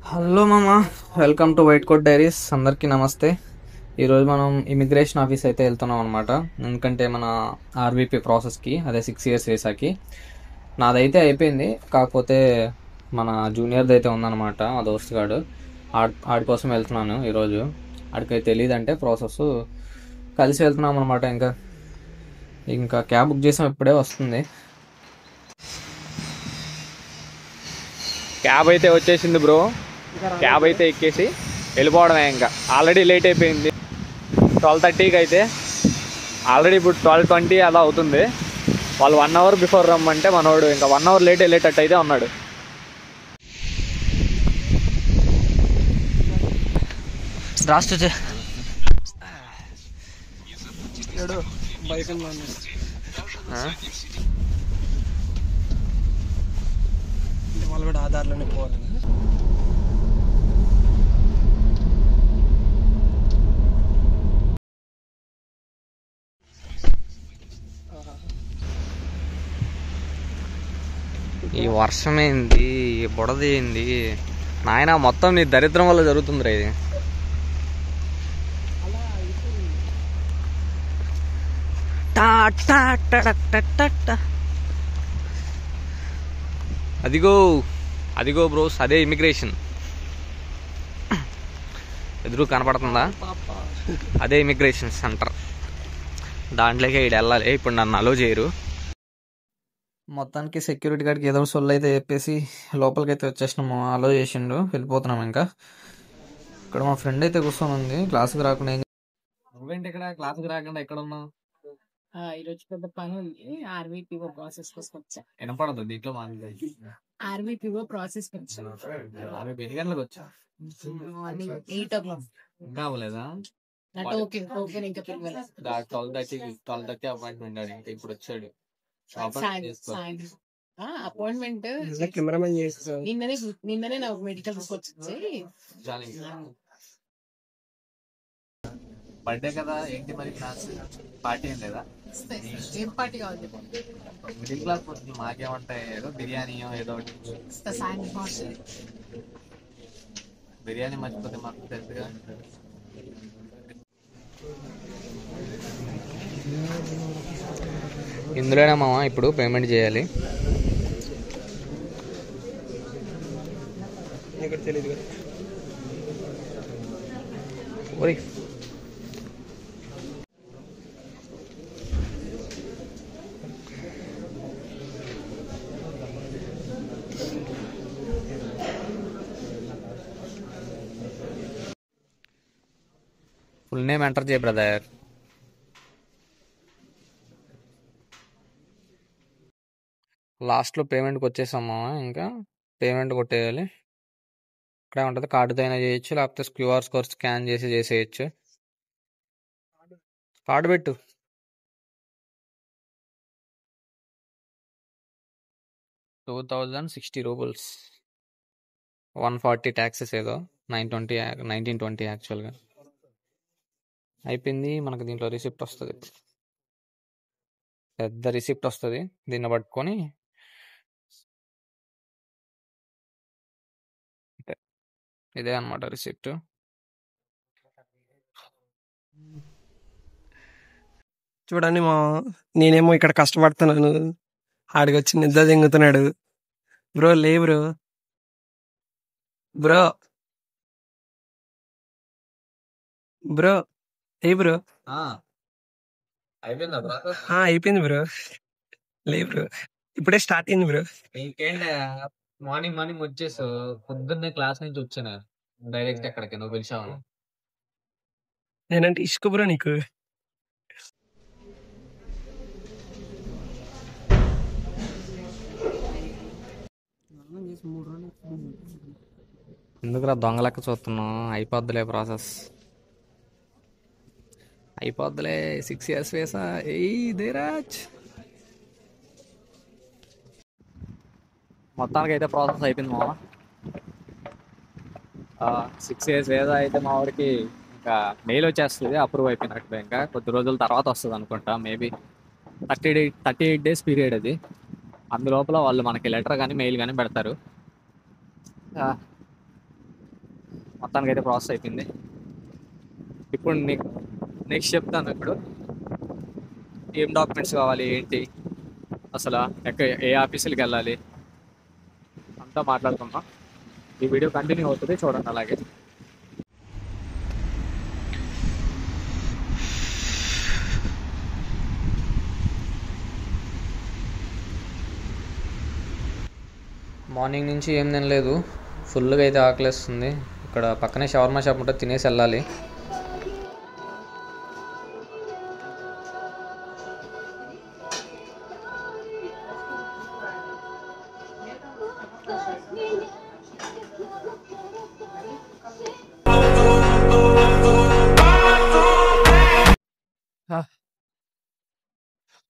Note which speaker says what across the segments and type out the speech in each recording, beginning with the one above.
Speaker 1: Hello మామ, welcome to White Coat Diaries. అందరికీ నమస్తే. ఈరోజు మనం ఇమిగ్రేషన్ ఆఫీస్ అయితే వెళ్తున్నాం అనమాట. ఎందుకంటే మన ఆర్వీపీ ప్రాసెస్కి, అదే 6 years వీసాకి నాదైతే అయిపోయింది. కాకపోతే మన జూనియర్ది అయితే ఉందన్నమాట, ఆ దోస్తుగాడు. ఆడి కోసం వెళ్తున్నాను ఈరోజు. ఆడికి తెలియదంటే ప్రాసెస్ కలిసి వెళ్తున్నాం అనమాట. ఇంకా ఇంకా క్యాబ్ బుక్ చేసాం, ఇప్పుడే వస్తుంది.
Speaker 2: క్యాబ్ అయితే వచ్చేసింది బ్రో. క్యాబ్ అయితే ఎక్కేసి వెళ్ళిపోవడమే. ఇంకా ఆల్రెడీ లేట్ అయిపోయింది. 12:30కి అయితే ఆల్రెడీ ఇప్పుడు 12:20 అలా అవుతుంది. వాళ్ళు 1 hour బిఫోర్ రమ్మంటే మనోడు ఇంకా 1 hour లేట్ వెళ్ళేటట్టు అయితే ఉన్నాడు.
Speaker 1: Здравствуйте.
Speaker 3: వాళ్ళు కూడా ఆధార్లోనే పోవాలి.
Speaker 2: ఈ వర్షం ఏంది, ఈ బుడద ఏంది నాయన, మొత్తం నీ దరిద్రం వల్ల జరుగుతుందిరా ఇది. అదిగో అదిగో బ్రోస్, అదే ఇమిగ్రేషన్. ఎదురు కనపడుతుందా? అదే ఇమిగ్రేషన్ సెంటర్. దాంట్లోకి ఈడు వెళ్ళాలి. ఇప్పుడు నన్ను అలో చేయరు.
Speaker 1: మొత్తానికి సెక్యూరిటీ గార్డ్కి ఏదో సొల్లు అయితే చెప్పేసి లోపలికి అయితే వచ్చేసినాము. అలో చేసిండు, వెళ్ళిపోతున్నాం. ఇంకా ఇక్కడ మా ఫ్రెండ్ అయితే కూర్చొని ఉంది, క్లాస్కి రాకుండా. నువ్వేంటి ఇక్కడ క్లాస్కి రాకుండా ఎక్కడ ఉన్నావు?
Speaker 4: ఈరోజు పెద్ద పని ఉంది. ఆర్వీపీఓ ప్రాసెస్ కోసం వచ్చా.
Speaker 1: వినపడదు దీంట్లో మాది.
Speaker 4: ఆర్వీపీఓ ప్రాసెస్ వచ్చా.
Speaker 1: ఎన్ని గంటలకు వచ్చా?
Speaker 4: Morning 8 o'clock.
Speaker 1: ఇంకా అవ్వలేదా?
Speaker 4: అంటే ఓకే ఓకే ఇంకా పిలవలేదు.
Speaker 1: 12:30 అపాయింట్మెంట్ అది, ఇంకా ఇప్పుడు వచ్చాడు.
Speaker 4: సాయంత్రం అపాయింట్మెంట్
Speaker 3: కెమెరామెన్ చేస్తారు.
Speaker 4: నిన్ననే నాకు మెడికల్ తీసుకొచ్చి
Speaker 1: బర్త్డే కదా, ఏంటి మరి క్లాస్ పార్టీ ఏం లేదా?
Speaker 4: ఏం పార్టీ కావాలి
Speaker 1: మిడిల్ క్లాస్ వస్తుంది, మాకేమంటాయి ఏదో బిర్యానీయో ఏదో ఒకటి.
Speaker 4: సాయంత్రం.
Speaker 1: బిర్యానీ మర్చిపోతే మాకు తెలుసుగా.
Speaker 2: ఇందులోనే మామ ఇప్పుడు పేమెంట్ చేయాలి.
Speaker 3: నీకు తెలియదు కదా.
Speaker 2: ఓరి ఫుల్ నేమ్ ఎంటర్ చేయ బ్రదర్. లాస్ట్లో పేమెంట్కి వచ్చేసామా, ఇంకా పేమెంట్ కొట్టేయాలి. ఇక్కడే ఉంటుంది, కార్డుతో అయినా చేయొచ్చు, లేకపోతే క్యూఆర్ కోడ్ స్కాన్ చేసి చేసేయచ్చు. కార్డు పెట్టు. ₹2,060, 140 ట్యాక్సెస్ ఏదో, 1920 యాక్చువల్గా అయిపోయింది. మనకు దీంట్లో రిసిప్ట్ వస్తుంది, పెద్ద రిసిప్ట్ వస్తుంది. దీన్ని పట్టుకొని ఇదే అనమాట రిసిప్ట్.
Speaker 3: చూడండి నేనేమో ఇక్కడ కష్టపడుతున్నాను, ఆడికి వచ్చి నిద్ర దింగుతున్నాడు. బ్రో లే బ్రో. బ్రో బ్రో ఏ బ్రో.
Speaker 1: అయిపోయిందా బ్రో?
Speaker 3: అయిపోయింది బ్రో. లే బ్రో, ఇప్పుడే స్టార్ట్ అయింది బ్రో.
Speaker 1: ఇంకేంటి, మార్నింగ్ వచ్చేసావు. పొద్దున్నే క్లాస్ నుంచి వచ్చాను డైరెక్ట్ ఎక్కడికి, నువ్వు పిలిచావు.
Speaker 3: నేనంటే ఇసుక బ్రో నీకు.
Speaker 2: ఎందుకురా దొంగ లెక్క చూస్తున్నాం? అయిపోద్దులే ప్రాసెస్, అయిపోద్దులే. 6 years వేసా. దేరాజ్ మొత్తానికి అయితే ప్రాసెస్ అయిపోయింది మామ. 6 years వేసా అయితే మా వాడికి ఇంకా మెయిల్ వచ్చేస్తుంది, అప్రూవ్ అయిపోయినట్టు. ఇంకా కొద్ది రోజుల తర్వాత వస్తుంది అనుకుంటా, మేబీ 38 days పీరియడ్ అది. అందులోపల వాళ్ళు మనకి లెటర్ కానీ మెయిల్ కానీ పెడతారు. మొత్తానికి అయితే ప్రాసెస్ అయిపోయింది. ఇప్పుడు నీకు నెక్స్ట్ చెప్తాను. ఇప్పుడు ఏం డాక్యుమెంట్స్ కావాలి ఏంటి, అసలు ఏ ఆఫీసులకి వెళ్ళాలి అంతా మాట్లాడుకుందాం. ఈ వీడియో కంటిన్యూ అవుతుంది, చూడండి. అలాగే
Speaker 1: మార్నింగ్ నుంచి ఏం తినలేదు, ఫుల్గా అయితే ఆకలేస్తుంది. ఇక్కడ పక్కనే షవర్మా షాప్ ఉంటే తినేసి వెళ్ళాలి.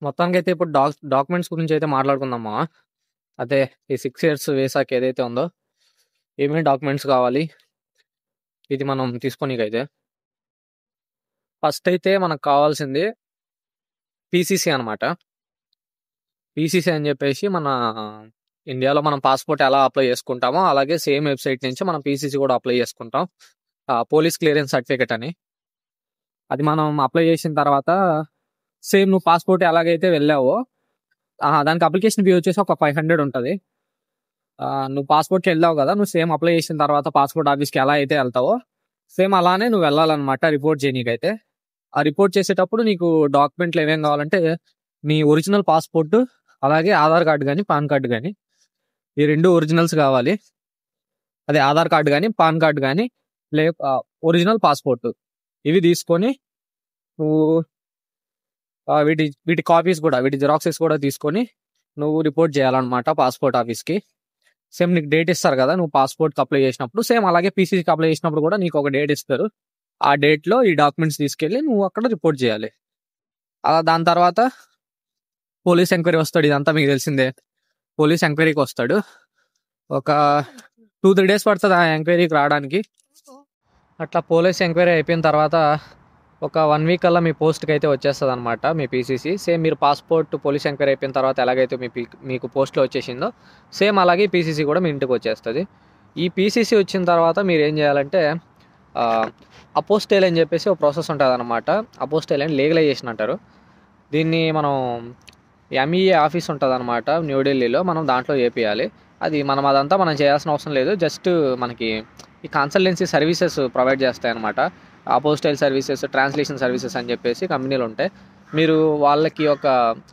Speaker 2: మొత్తానికి అయితే ఇప్పుడు డాక్యుమెంట్స్ గురించి అయితే మాట్లాడుకుందామా. అదే ఈ 6 years వీసాకి ఏదైతే ఉందో ఏమేమి డాక్యుమెంట్స్ కావాలి ఇది మనం తీసుకోనీకైతే ఫస్ట్ అయితే మనకు కావాల్సింది పీసీసీ అనమాట. పీసీసీ అని చెప్పేసి మన ఇండియాలో మనం పాస్పోర్ట్ ఎలా అప్లై చేసుకుంటామో అలాగే సేమ్ వెబ్సైట్ నుంచి మనం పీసీసీ కూడా అప్లై చేసుకుంటాం. పోలీస్ క్లియరెన్స్ సర్టిఫికెట్ అని. అది మనం అప్లై చేసిన తర్వాత సేమ్ నువ్వు పాస్పోర్ట్ ఎలాగైతే వెళ్ళావో దానికి అప్లికేషన్ ఫీ వచ్చేసి ఒక 500 ఉంటుంది. నువ్వు పాస్పోర్ట్కి వెళ్ళావు కదా, నువ్వు సేమ్ అప్లై చేసిన తర్వాత పాస్పోర్ట్ ఆఫీస్కి ఎలా అయితే వెళ్తావో సేమ్ అలానే నువ్వు వెళ్ళాలన్నమాట రిపోర్ట్ చేయనీకైతే. ఆ రిపోర్ట్ చేసేటప్పుడు నీకు డాక్యుమెంట్లు ఏమేం కావాలంటే నీ ఒరిజినల్ పాస్పోర్ట్, అలాగే ఆధార్ కార్డు కానీ పాన్ కార్డు కానీ, ఈ 2 ఒరిజినల్స్ కావాలి. అదే ఆధార్ కార్డు కానీ పాన్ కార్డు కానీ ఒరిజినల్ పాస్పోర్ట్ ఇవి తీసుకొని నువ్వు వీటి కాపీస్ కూడా, వీటి జిరాక్సెస్ కూడా తీసుకొని నువ్వు రిపోర్ట్ చేయాలన్నమాట పాస్పోర్ట్ ఆఫీస్కి. సేమ్ నీకు డేట్ ఇస్తారు కదా నువ్వు పాస్పోర్ట్కి అప్లై చేసినప్పుడు, సేమ్ అలాగే పీసీసీకి అప్లై చేసినప్పుడు కూడా నీకు ఒక డేట్ ఇస్తారు. ఆ డేట్లో ఈ డాక్యుమెంట్స్ తీసుకెళ్ళి నువ్వు అక్కడ రిపోర్ట్ చేయాలి. అలా దాని తర్వాత పోలీస్ ఎంక్వైరీ వస్తాడు. ఇదంతా మీకు తెలిసిందే. పోలీస్ ఎంక్వైరీకి వస్తాడు. ఒక 2-3 days పడుతుంది ఆ ఎంక్వైరీకి రావడానికి. అట్లా పోలీస్ ఎంక్వైరీ అయిపోయిన తర్వాత ఒక 1 week కల్లా మీ పోస్ట్కి అయితే వచ్చేస్తుంది అనమాట మీ పీసీసీ. సేమ్ మీరు పాస్పోర్ట్ పోలీస్ ఎంక్వైరీ అయిపోయిన తర్వాత ఎలాగైతే మీకు పోస్ట్లో వచ్చేసిందో సేమ్ అలాగే పీసీసీ కూడా మీ ఇంటికి వచ్చేస్తుంది. ఈ పీసీసీ వచ్చిన తర్వాత మీరు ఏం చేయాలంటే అపోస్టైల్ అని చెప్పేసి ఒక ప్రాసెస్ ఉంటుంది అనమాట. అపోస్టైల్ అని లీగలైజేషన్ అంటారు దీన్ని. మనం ఎంఈఏ ఆఫీస్ ఉంటుంది అనమాట న్యూఢిల్లీలో, మనం దాంట్లో చేపియాలి. అదంతా మనం చేయాల్సిన అవసరం లేదు. జస్ట్ మనకి ఈ కన్సల్టెన్సీ సర్వీసెస్ ప్రొవైడ్ చేస్తాయి అనమాట. అపోస్టైల్ సర్వీసెస్, ట్రాన్స్లేషన్ సర్వీసెస్ అని చెప్పేసి కంపెనీలు ఉంటాయి. మీరు వాళ్ళకి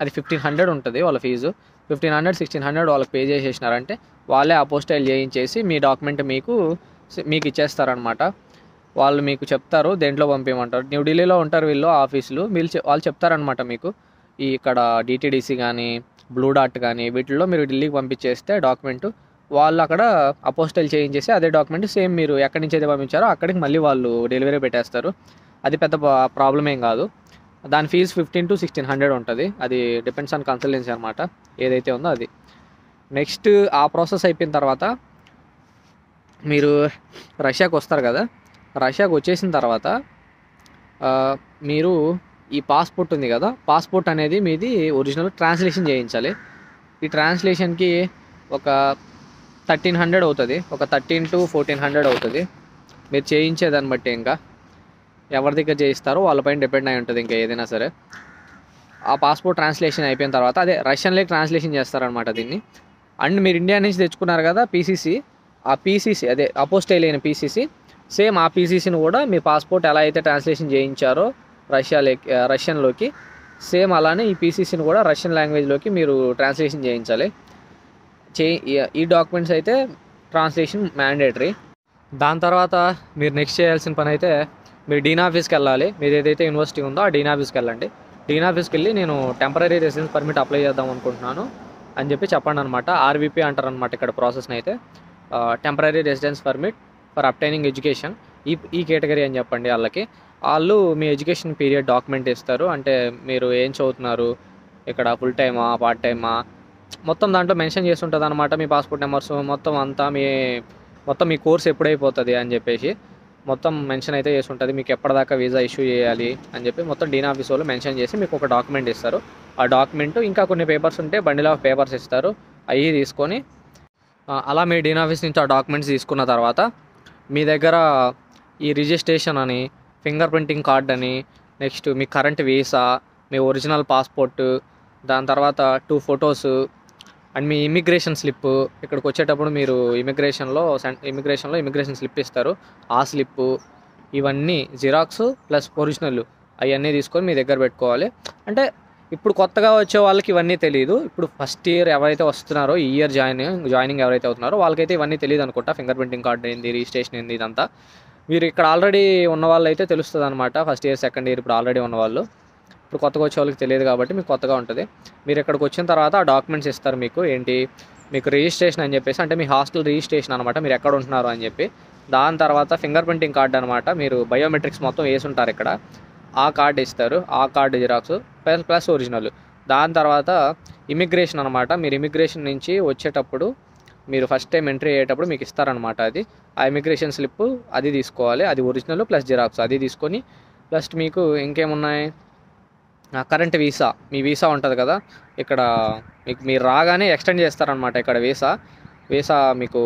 Speaker 2: అది 1500 ఉంటుంది వాళ్ళ ఫీజు. 1500-1600 వాళ్ళకి పే చేసేసినారంటే వాళ్ళే అపోస్టైల్ చేయించేసి మీ డాక్యుమెంట్ మీకు ఇచ్చేస్తారనమాట. వాళ్ళు మీకు చెప్తారు దేంట్లో పంపించమంటారు. న్యూఢిల్లీలో ఉంటారు వీళ్ళు ఆఫీసులు. వాళ్ళు చెప్తారనమాట మీకు ఇక్కడ డిటీడీసీ కానీ బ్లూ డాట్ కానీ వీటిల్లో మీరు ఢిల్లీకి పంపించేస్తే డాక్యుమెంట్ వాళ్ళు అక్కడ అపోస్టైల్ చేయించేసి అదే డాక్యుమెంట్ సేమ్ మీరు ఎక్కడి నుంచి అయితే పంపించారో అక్కడికి మళ్ళీ వాళ్ళు డెలివరీ పెట్టేస్తారు. అది పెద్ద ప్రాబ్లం ఏం కాదు. దాని ఫీజు 1500-1600 ఉంటుంది. అది డిపెండ్స్ ఆన్ కన్సల్టెన్సీ అనమాట ఏదైతే ఉందో అది. నెక్స్ట్ ఆ ప్రాసెస్ అయిపోయిన తర్వాత మీరు రష్యాకి వస్తారు కదా. రష్యాకి వచ్చేసిన తర్వాత మీరు ఈ పాస్పోర్ట్ ఉంది కదా, పాస్పోర్ట్ అనేది మీది ఒరిజినల్ ట్రాన్స్లేషన్ చేయించాలి. ఈ ట్రాన్స్లేషన్కి ఒక 1300 అవుతుంది. ఒక 1300-1400 అవుతుంది. మీరు చేయించేదాన్ని బట్టి ఇంకా ఎవరి దగ్గర చేయిస్తారో వాళ్ళపైన డిపెండ్ అయి ఉంటుంది ఇంకా ఏదైనా సరే. ఆ పాస్పోర్ట్ ట్రాన్స్లేషన్ అయిపోయిన తర్వాత అదే రష్యన్లోకి ట్రాన్స్లేషన్ చేస్తారనమాట దీన్ని. అండ్ మీరు ఇండియా నుంచి తెచ్చుకున్నారు కదా పీసీసీ, ఆ పీసీసీ అదే అపోస్టైల్ అయిన పీసీసీ, సేమ్ ఆ పీసీసీని కూడా మీ పాస్పోర్ట్ ఎలా అయితే ట్రాన్స్లేషన్ చేయించారో రష్యన్లోకి సేమ్ అలానే ఈ పీసీసీని కూడా రష్యన్ లాంగ్వేజ్లోకి మీరు ట్రాన్స్లేషన్ చేయించాలి. ఈ డాక్యుమెంట్స్ అయితే ట్రాన్స్లేషన్ మ్యాండేటరీ. దాని తర్వాత మీరు నెక్స్ట్ చేయాల్సిన పని అయితే మీరు డీన్ ఆఫీస్కి వెళ్ళాలి. మీరు ఏదైతే యూనివర్సిటీ ఉందో ఆ డీన్ ఆఫీస్కి వెళ్ళండి. డీన్ ఆఫీస్కి వెళ్ళి నేను టెంపరీ రెసిడెన్స్ పర్మిట్ అప్లై చేద్దాం అనుకుంటున్నాను అని చెప్పండి అనమాట. ఆర్వీపీ అంటారు అనమాట ఇక్కడ ప్రాసెస్ని అయితే. Temporary residence permit for obtaining education ఈ కేటగిరీ అని చెప్పండి వాళ్ళకి. వాళ్ళు మీ ఎడ్యుకేషన్ పీరియడ్ డాక్యుమెంట్ ఇస్తారు. అంటే మీరు ఏం చదువుతున్నారు, ఇక్కడ ఫుల్ టైమా పార్ట్ టైమా మొత్తం దాంట్లో మెన్షన్ చేసి ఉంటుంది అనమాట. మీ పాస్పోర్ట్ నెంబర్స్ మొత్తం మీ కోర్స్ ఎప్పుడైపోతుంది అని చెప్పేసి మొత్తం మెన్షన్ అయితే చేసి ఉంటుంది. మీకు ఎప్పటిదాకా వీసా ఇష్యూ చేయాలి అని చెప్పి మొత్తం డీన్ ఆఫీస్ వాళ్ళు మెన్షన్ చేసి మీకు ఒక డాక్యుమెంట్ ఇస్తారు. ఆ డాక్యుమెంట్ ఇంకా కొన్ని పేపర్స్ ఉంటే బండిల్ ఆఫ్ పేపర్స్ ఇస్తారు. అవి తీసుకొని అలా మీ డీన్ ఆఫీస్ నుంచి ఆ డాక్యుమెంట్స్ తీసుకున్న తర్వాత మీ దగ్గర ఈ రిజిస్ట్రేషన్ అని, ఫింగర్ ప్రింటింగ్ కార్డ్ అని, నెక్స్ట్ మీ కరెంట్ వీసా, మీ ఒరిజినల్ పాస్పోర్ట్, దాని తర్వాత 2 photos and me immigration slip. ఇక్కడికి వచ్చేటప్పుడు మీరు ఇమిగ్రేషన్ స్లిప్ ఇస్తారు. ఆ స్లిప్పు ఇవన్నీ జిరాక్స్ ప్లస్ ఒరిజినల్ అవన్నీ తీసుకొని మీ దగ్గర పెట్టుకోవాలి. అంటే ఇప్పుడు కొత్తగా వచ్చే వాళ్ళకి ఇవన్నీ తెలియదు. ఇప్పుడు ఫస్ట్ ఇయర్ ఎవరైతే వస్తున్నారో, ఈ ఇయర్ జాయినింగ్ ఎవరైతే అవుతున్నారో వాళ్ళకైతే ఇవన్నీ తెలియదు అనుకుంటా. ఫింగర్ ప్రింటింగ్ కార్డ్ ఏంది, రిజిస్ట్రేషన్ ఏంది, ఇదంతా. మీరు ఇక్కడ ఆల్రెడీ ఉన్న వాళ్ళు అయితే తెలుస్తుంది అనమాట. ఫస్ట్ ఇయర్, సెకండ్ ఇయర్ ఇప్పుడు ఆల్రెడీ ఉన్నవాళ్ళు. ఇప్పుడు కొత్తగా వచ్చే వాళ్ళకి తెలియదు కాబట్టి మీకు కొత్తగా ఉంటుంది. మీరు ఇక్కడికి వచ్చిన తర్వాత ఆ డాక్యుమెంట్స్ ఇస్తారు మీకు. ఏంటి, మీకు రిజిస్ట్రేషన్ అని చెప్పేసి, అంటే మీ హాస్టల్ రిజిస్ట్రేషన్ అనమాట, మీరు ఎక్కడ ఉంటున్నారు అని చెప్పి. దాని తర్వాత ఫింగర్ ప్రింటింగ్ కార్డ్ అనమాట, మీరు బయోమెట్రిక్స్ మొత్తం వేసి ఉంటారు ఇక్కడ. ఆ కార్డు ఇస్తారు, ఆ కార్డు జిరాక్స్ ప్లస్ ఒరిజినల్. దాని తర్వాత ఇమిగ్రేషన్ అనమాట. మీరు ఇమిగ్రేషన్ నుంచి వచ్చేటప్పుడు, మీరు ఫస్ట్ టైం ఎంట్రీ అయ్యేటప్పుడు మీకు ఇస్తారనమాట అది. ఆ ఇమిగ్రేషన్ స్లిప్ అది తీసుకోవాలి, అది ఒరిజినల్ ప్లస్ జిరాక్స్ అది తీసుకొని, ప్లస్ మీకు ఇంకేమున్నాయి, కరెంట్ వీసా, మీ వీసా ఉంటుంది కదా ఇక్కడ, మీరు రాగానే ఎక్స్టెండ్ చేస్తారనమాట ఇక్కడ వీసా మీకు.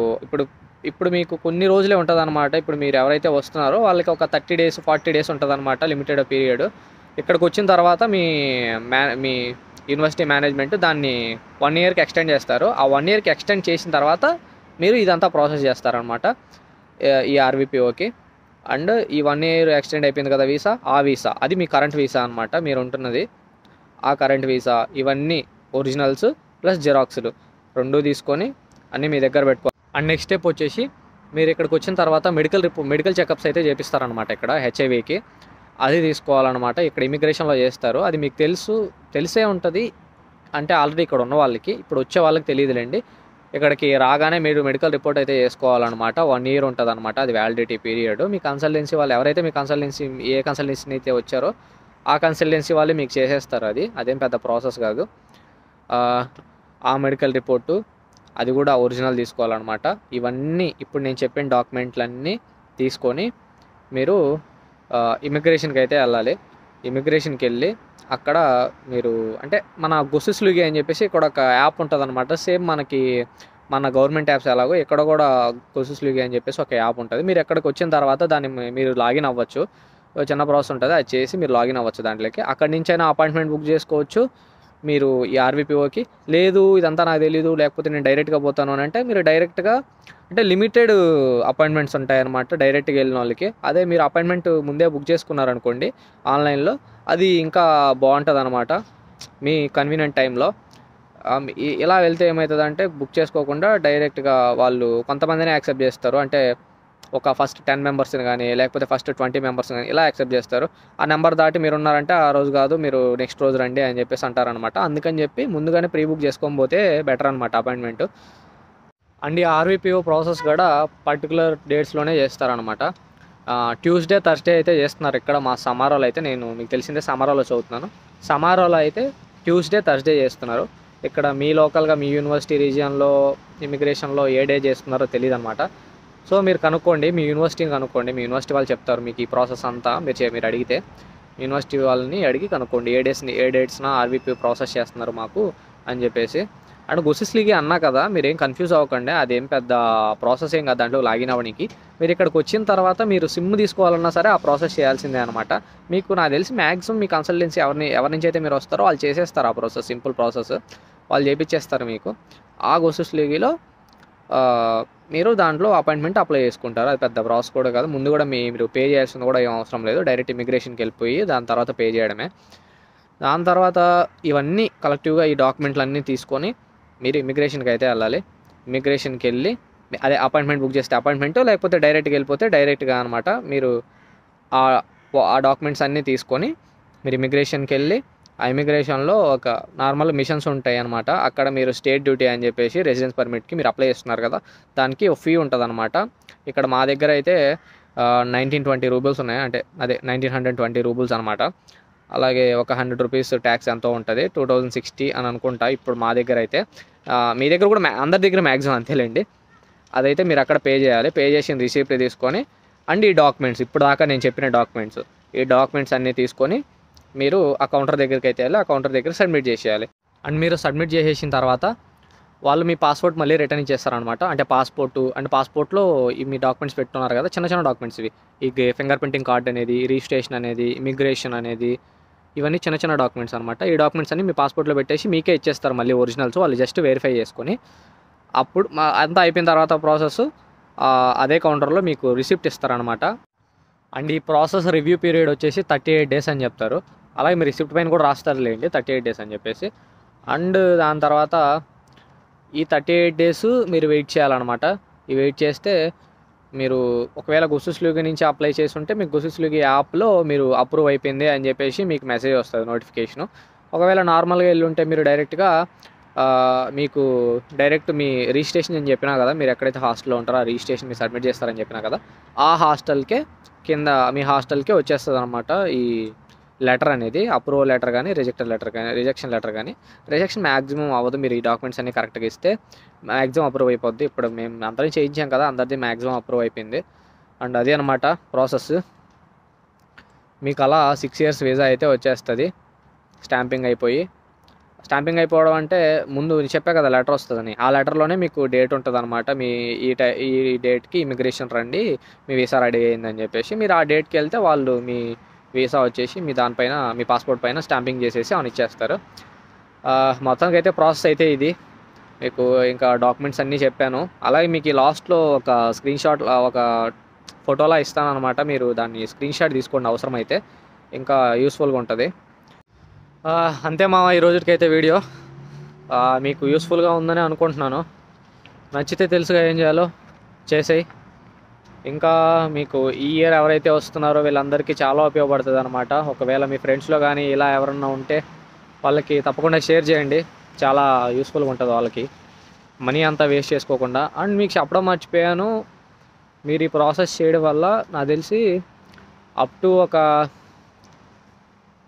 Speaker 2: ఇప్పుడు మీకు కొన్ని రోజులే ఉంటుంది అనమాట. ఇప్పుడు మీరు ఎవరైతే వస్తున్నారో వాళ్ళకి ఒక 30 days 40 days ఉంటుంది అనమాట, లిమిటెడ్ పీరియడ్. ఇక్కడికి వచ్చిన తర్వాత మీ యూనివర్సిటీ మేనేజ్మెంట్ దాన్ని 1 yearకి ఎక్స్టెండ్ చేస్తారు. ఆ 1 yearకి ఎక్స్టెండ్ చేసిన తర్వాత మీరు ఇదంతా ప్రాసెస్ చేస్తారనమాట ఈ ఆర్వీపీఓకి. అండ్ ఈ 1 year ఎక్స్టెండ్ అయిపోయింది కదా ఆ వీసా అది మీ కరెంట్ వీసా అనమాట, మీరు ఉంటున్నది ఆ కరెంట్ వీసా. ఇవన్నీ ఒరిజినల్స్ ప్లస్ జిరాక్స్లు 2 తీసుకొని అన్నీ మీ దగ్గర పెట్టుకో. అండ్ నెక్స్ట్ స్టెప్ వచ్చేసి, మీరు ఇక్కడికి వచ్చిన తర్వాత మెడికల్ చెకప్స్ అయితే చేపిస్తారనమాట ఇక్కడ హెచ్ఐవికి. అది తీసుకోవాలన్నమాట. ఇక్కడ ఇమిగ్రేషన్లో చేస్తారు. అది మీకు తెలిసే ఉంటుంది, అంటే ఆల్రెడీ ఇక్కడ ఉన్న వాళ్ళకి. ఇప్పుడు వచ్చే వాళ్ళకి తెలియదులేండి. ఇక్కడికి రాగానే మీరు మెడికల్ రిపోర్ట్ అయితే చేసుకోవాలన్నమాట. 1 year ఉంటుంది అనమాట, అది వ్యాలిడిటీ పీరియడ్. మీ కన్సల్టెన్సీ వాళ్ళు ఎవరైతే మీ ఏ కన్సల్టెన్సీ అయితే వచ్చారో ఆ కన్సల్టెన్సీ వాళ్ళు మీకు చేసేస్తారు. అదేం పెద్ద ప్రాసెస్ కాదు. ఆ మెడికల్ రిపోర్టు అది కూడా ఒరిజినల్ తీసుకోవాలన్నమాట. ఇవన్నీ ఇప్పుడు నేను చెప్పిన డాక్యుమెంట్లన్నీ తీసుకొని మీరు ఇమిగ్రేషన్కి అయితే వెళ్ళాలి. ఇమిగ్రేషన్కి వెళ్ళి అక్కడ మీరు, అంటే మన గుసిస్లుగి అని చెప్పేసి ఇక్కడ ఒక యాప్ ఉంటుంది అనమాట. సేమ్ మన గవర్నమెంట్ యాప్స్ ఎలాగో ఇక్కడ కూడా గుసిస్లుగి అని చెప్పేసి ఒక యాప్ ఉంటుంది. మీరు ఎక్కడికి వచ్చిన తర్వాత దాన్ని మీరు లాగిన్ అవ్వచ్చు. చిన్న ప్రాసెస్ ఉంటుంది, అది చేసి మీరు లాగిన్ అవ్వచ్చు దాంట్లోకి. అక్కడి నుంచి అయినా అపాయింట్మెంట్ బుక్ చేసుకోవచ్చు మీరు ఈ ఆర్వీపీఓకి. లేదు ఇదంతా నాకు తెలీదు, లేకపోతే నేను డైరెక్ట్గా పోతాను అని అంటే, మీరు డైరెక్ట్గా, అంటే లిమిటెడ్ అపాయింట్మెంట్స్ ఉంటాయన్నమాట డైరెక్ట్గా వెళ్ళిన వాళ్ళకి. అదే మీరు అపాయింట్మెంట్ ముందే బుక్ చేసుకున్నారనుకోండి ఆన్లైన్లో, అది ఇంకా బాగుంటుంది అనమాట మీ కన్వీనియంట్ టైంలో. ఇలా వెళ్తే ఏమవుతుందంటే, బుక్ చేసుకోకుండా డైరెక్ట్గా వాళ్ళు కొంతమందినే యాక్సెప్ట్ చేస్తారు. అంటే ఒక ఫస్ట్ 10 మెంబర్స్ని కానీ, లేకపోతే ఫస్ట్ 20 మెంబర్స్ని కానీ ఇలా యాక్సెప్ట్ చేస్తారు. ఆ నెంబర్ దాటి మీరు ఉన్నారంటే ఆ రోజు కాదు, మీరు నెక్స్ట్ రోజు రండి అని చెప్పేసి అంటారనమాట. అందుకని చెప్పి ముందుగానే ప్రీ బుక్ చేసుకోకపోతే బెటర్ అనమాట అపాయింట్మెంట్. అండ్ ఈ ఆర్వీపీఓ ప్రాసెస్ కూడా పర్టికులర్ డేట్స్లోనే చేస్తారనమాట. ట్యూస్డే థర్స్డే అయితే చేస్తున్నారు ఇక్కడ మా సమారోలో అయితే. నేను మీకు తెలిసిందే సమారోలో చదువుతున్నాను. సమారోలో అయితే ట్యూస్డే థర్స్డే చేస్తున్నారు. ఇక్కడ మీ లోకల్గా మీ యూనివర్సిటీ రీజియన్లో ఇమిగ్రేషన్లో ఏ డే చేస్తున్నారో తెలియదు అనమాట. సో మీరు కనుక్కోండి, మీ యూనివర్సిటీని కనుక్కోండి. మీ యూనివర్సిటీ వాళ్ళు చెప్తారు మీకు ఈ ప్రాసెస్ అంతా. మీరు అడిగితే యూనివర్సిటీ వాళ్ళని అడిగి కనుక్కోండి ఏ డేట్స్న ఆర్వీపీ ప్రాసెస్ చేస్తున్నారు మాకు అని చెప్పేసి. అండ్ గుసిస్లీగి అన్నా కదా, మీరేం కన్ఫ్యూజ్ అవ్వకండి, అదేం పెద్ద ప్రాసెస్ ఏం కాదు దాంట్లో లాగిన్ అవ్వడానికి. మీరు ఇక్కడికి వచ్చిన తర్వాత మీరు సిమ్ తీసుకోవాలన్నా సరే ఆ ప్రాసెస్ చేయాల్సిందే అనమాట. మీకు నాకు తెలిసి మ్యాక్సిమం మీ కన్సల్టెన్సీ ఎవరి నుంచి అయితే మీరు వస్తారో వాళ్ళు చేసేస్తారు ఆ ప్రాసెస్, సింపుల్ ప్రాసెస్ వాళ్ళు చేయించేస్తారు మీకు. ఆ గుసిస్లీగిలో మీరు దాంట్లో అపాయింట్మెంట్ అప్లై చేసుకుంటారు. అది పెద్ద ప్రాసెస్ కూడా కాదు. ముందు కూడా మీరు పే చేయాల్సింది కూడా ఏం అవసరం లేదు. డైరెక్ట్ ఇమిగ్రేషన్కి వెళ్ళిపోయి దాని తర్వాత పే చేయడమే. దాని తర్వాత ఇవన్నీ కలెక్టివ్గా ఈ డాక్యుమెంట్లు అన్నీ తీసుకొని మీరు ఇమిగ్రేషన్కి అయితే వెళ్ళాలి. ఇమిగ్రేషన్కి వెళ్ళి అదే అపాయింట్మెంట్ బుక్ చేస్తే అపాయింట్మెంట్, లేకపోతే డైరెక్ట్గా వెళ్ళిపోతే డైరెక్ట్గా అనమాట. మీరు ఆ డాక్యుమెంట్స్ అన్నీ తీసుకొని మీరు ఇమిగ్రేషన్కి వెళ్ళి, ఆ ఇమిగ్రేషన్లో ఒక నార్మల్ మిషన్స్ ఉంటాయి అనమాట. అక్కడ మీరు స్టేట్ డ్యూటీ అని చెప్పేసి రెసిడెన్స్ పర్మిట్కి మీరు అప్లై చేస్తున్నారు కదా, దానికి ఒక ఫీ ఉంటుంది అనమాట. ఇక్కడ మా దగ్గర అయితే 1920 రూపీస్ ఉన్నాయి, అంటే అదే 1920 రూపీస్ అనమాట. అలాగే ఒక 100 రూపీస్ ట్యాక్స్ ఎంతో ఉంటుంది, 2060 అని అనుకుంటా ఇప్పుడు మా దగ్గర అయితే. మీ దగ్గర కూడా అందరి దగ్గర మ్యాక్సిమం అంతేలేండి. అదైతే మీరు అక్కడ పే చేయాలి. పే చేసిన రిసీప్ట్ తీసుకొని అండ్ ఈ డాక్యుమెంట్స్, ఇప్పుడు దాకా నేను చెప్పిన ఈ డాక్యుమెంట్స్ అన్నీ తీసుకొని మీరు ఆ కౌంటర్ దగ్గరికి అయితే వెళ్ళి ఆ కౌంటర్ దగ్గర సబ్మిట్ చేసేయాలి. అండ్ మీరు సబ్మిట్ చేసేసిన తర్వాత వాళ్ళు మీ పాస్పోర్ట్ మళ్ళీ రిటర్న్ ఇచ్చేస్తారనమాట. అంటే పాస్పోర్ట్లో మీ డాక్యుమెంట్స్ పెట్టున్నారు కదా, చిన్న చిన్న డాక్యుమెంట్స్ ఇవి. ఈ ఫింగర్ ప్రింటింగ్ కార్డ్ అనేది, రిజిస్ట్రేషన్ అనేది, ఇమిగ్రేషన్ అనేది, ఇవన్నీ చిన్న చిన్న డాక్యుమెంట్స్ అనమాట. ఈ డాక్యుమెంట్స్ అన్ని మీ పాస్పోర్ట్లో పెట్టేసి మీకే ఇచ్చేస్తారు మళ్ళీ ఒరిజినల్స్. వాళ్ళు జస్ట్ వెరిఫై చేసుకొని అప్పుడు అంతా అయిపోయిన తర్వాత ప్రాసెస్ అదే కౌంటర్లో మీకు రిసిప్ట్ ఇస్తారనమాట. అండ్ ఈ ప్రాసెస్ రివ్యూ పీరియడ్ వచ్చేసి 38 days అని చెప్తారు. అలాగే మీ రిసిప్ట్ పైన కూడా రాస్తారులేండి 38 days అని చెప్పేసి. అండ్ దాని తర్వాత ఈ 38 days మీరు వెయిట్ చేయాలన్నమాట. ఈ వెయిట్ చేస్తే మీరు ఒకవేళ గుసుస్లుగి నుంచి అప్లై చేసి ఉంటే మీకు గుసుస్లుగి యాప్లో మీరు అప్రూవ్ అయిపోయింది అని చెప్పేసి మీకు మెసేజ్ వస్తుంది, నోటిఫికేషను. ఒకవేళ నార్మల్గా వెళ్ళుంటే మీరు డైరెక్ట్గా మీకు డైరెక్ట్ మీ రిజిస్ట్రేషన్ అని చెప్పినా కదా, మీరు ఎక్కడైతే హాస్టల్లో ఉంటారో ఆ రిజిస్ట్రేషన్ మీరు సబ్మిట్ చేస్తారని చెప్పినా కదా, ఆ హాస్టల్కే కింద మీ హాస్టల్కే వచ్చేస్తుంది అనమాట ఈ లెటర్ అనేది. అప్రూవల్ లెటర్ కానీ రిజెక్షన్ లెటర్ కానీ. రిజెక్షన్ మ్యాక్సిమం అవ్వదు, మీరు ఈ డాక్యుమెంట్స్ అన్ని కరెక్ట్గా ఇస్తే మ్యాక్సిమం అప్రూవ్ అయిపోద్ది. ఇప్పుడు మేము అందరం చేయించాం కదా, అందరిది మ్యాక్సిమం అప్రూవ్ అయిపోయింది. అండ్ అదే అనమాట ప్రాసెస్. మీకు అలా 6 years వీసా అయితే వచ్చేస్తుంది స్టాంపింగ్ అయిపోవడం అంటే ముందు చెప్పా కదా లెటర్ వస్తుందని, ఆ లెటర్లోనే మీకు డేట్ ఉంటుంది అనమాట. మీ ఈ డేట్కి ఇమిగ్రేషన్ రండి, మీ వీసా రెడీ అయిందని చెప్పేసి. మీరు ఆ డేట్కి వెళ్తే వాళ్ళు మీ వీసా వచ్చేసి మీ దానిపైన మీ పాస్పోర్ట్ పైన స్టాంపింగ్ చేసేసి ఆన్ ఇచ్చేస్తారు. మొత్తానికి అయితే ప్రాసెస్ అయితే ఇది. మీకు ఇంకా డాక్యుమెంట్స్ అన్నీ చెప్పాను. అలాగే మీకు ఈ లాస్ట్లో ఒక స్క్రీన్ షాట్ ఒక ఫోటోలా ఇస్తాను అనమాట. మీరు దాన్ని స్క్రీన్ షాట్ తీసుకోండి అవసరమైతే, ఇంకా యూస్ఫుల్గా ఉంటుంది. అంతే మామ ఈ రోజుకైతే వీడియో. మీకు యూస్ఫుల్గా ఉందని అనుకుంటున్నాను. నచ్చితే తెలుసుగా ఏం చేయాలో చేసేయి. ఇంకా మీకు ఈ ఇయర్ ఎవరైతే వస్తున్నారో వీళ్ళందరికీ చాలా ఉపయోగపడుతుంది అనమాట. ఒకవేళ మీ ఫ్రెండ్స్లో కానీ ఇలా ఎవరన్నా ఉంటే వాళ్ళకి తప్పకుండా షేర్ చేయండి, చాలా యూస్ఫుల్గా ఉంటుంది వాళ్ళకి, మనీ అంతా వేస్ట్ చేసుకోకుండా. అండ్ మీకు చెప్పడం మర్చిపోయాను, మీరు ఈ ప్రాసెస్ చేయడం వల్ల నాకు తెలిసి అప్ టు ఒక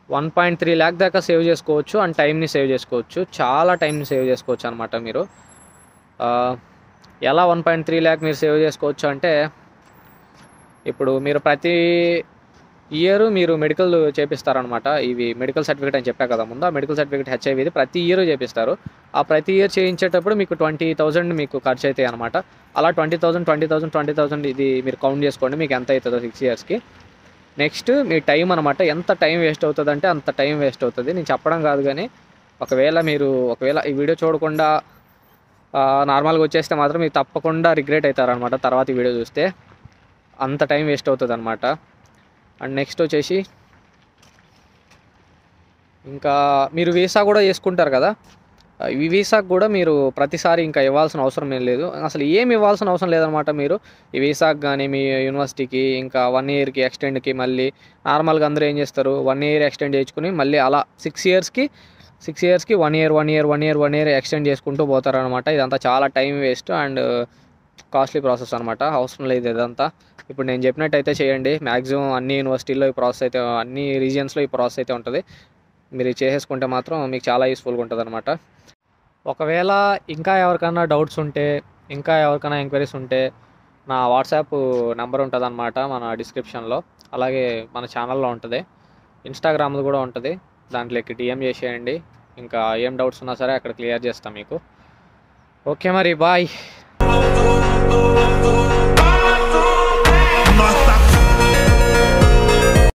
Speaker 2: 1.3 lakh దాకా సేవ్ చేసుకోవచ్చు. అండ్ టైంని సేవ్ చేసుకోవచ్చు, చాలా టైంని సేవ్ చేసుకోవచ్చు అనమాట. మీరు ఎలా 1.3 lakh మీరు సేవ్ చేసుకోవచ్చు అంటే, ఇప్పుడు మీరు ప్రతి ఇయర్ మీరు మెడికల్ చేపిస్తారనమాట. ఇవి మెడికల్ సర్టిఫికేట్ అని చెప్పా కదా ముందు, ఆ మెడికల్ సర్టిఫికేట్ హెచ్ఐవిది ప్రతి ఇయర్ చేపిస్తారు. ఆ ప్రతి ఇయర్ చేయించేటప్పుడు మీకు 20,000 మీకు ఖర్చు అవుతాయి అనమాట. అలా 20,000 ఇది మీరు కౌంట్ చేసుకోండి మీకు ఎంత అవుతుందో 6 yearsకి. నెక్స్ట్ మీ టైం అనమాట. ఎంత టైం వేస్ట్ అవుతుంది అంటే అంత టైం వేస్ట్ అవుతుంది. నేను చెప్పడం కాదు కానీ ఒకవేళ ఈ వీడియో చూడకుండా నార్మల్గా వచ్చేస్తే మాత్రం మీరు తప్పకుండా రిగ్రెట్ అవుతారనమాట తర్వాత ఈ వీడియో చూస్తే. అంత టైం వేస్ట్ అవుతుంది అనమాట. అండ్ నెక్స్ట్ వచ్చేసి ఇంకా మీరు వీసా కూడా చేసుకుంటారు కదా, ఈ వీసాకు కూడా మీరు ప్రతిసారి ఇంకా ఇవ్వాల్సిన అవసరం ఏం లేదు, అసలు ఏమి ఇవ్వాల్సిన అవసరం లేదనమాట. మీరు ఈ వీసాకు కానీ మీ యూనివర్సిటీకి ఇంకా 1 yearకి ఎక్స్టెండ్కి మళ్ళీ నార్మల్గా అందరూ ఏం చేస్తారు 1 year ఎక్స్టెండ్ చేసుకుని మళ్ళీ అలా 6 yearsకి 1 year ఎక్స్టెండ్ చేసుకుంటూ పోతారనమాట. ఇదంతా చాలా time waste and costly process అనమాట. అవసరం లేదు ఇదంతా. ఇప్పుడు నేను చెప్పినట్టయితే చేయండి. మ్యాక్సిమం అన్ని యూనివర్సిటీల్లో ఈ ప్రాసెస్ అయితే, అన్ని రీజియన్స్లో ఈ ప్రాసెస్ అయితే ఉంటుంది. మీరు చేసేసుకుంటే మాత్రం మీకు చాలా యూస్ఫుల్గా ఉంటుంది అనమాట. ఒకవేళ ఇంకా ఎవరికైనా డౌట్స్ ఉంటే, ఇంకా ఎవరికైనా ఎంక్వైరీస్ ఉంటే నా వాట్సాప్ నెంబర్ ఉంటుంది అనమాట మన డిస్క్రిప్షన్లో, అలాగే మన ఛానల్లో ఉంటుంది, ఇన్స్టాగ్రామ్లో కూడా ఉంటుంది. దాంట్లోకి డిఎం చేసేయండి. ఇంకా ఏం డౌట్స్ ఉన్నా సరే అక్కడ క్లియర్ చేస్తాం మీకు. ఓకే మరి బాయ్.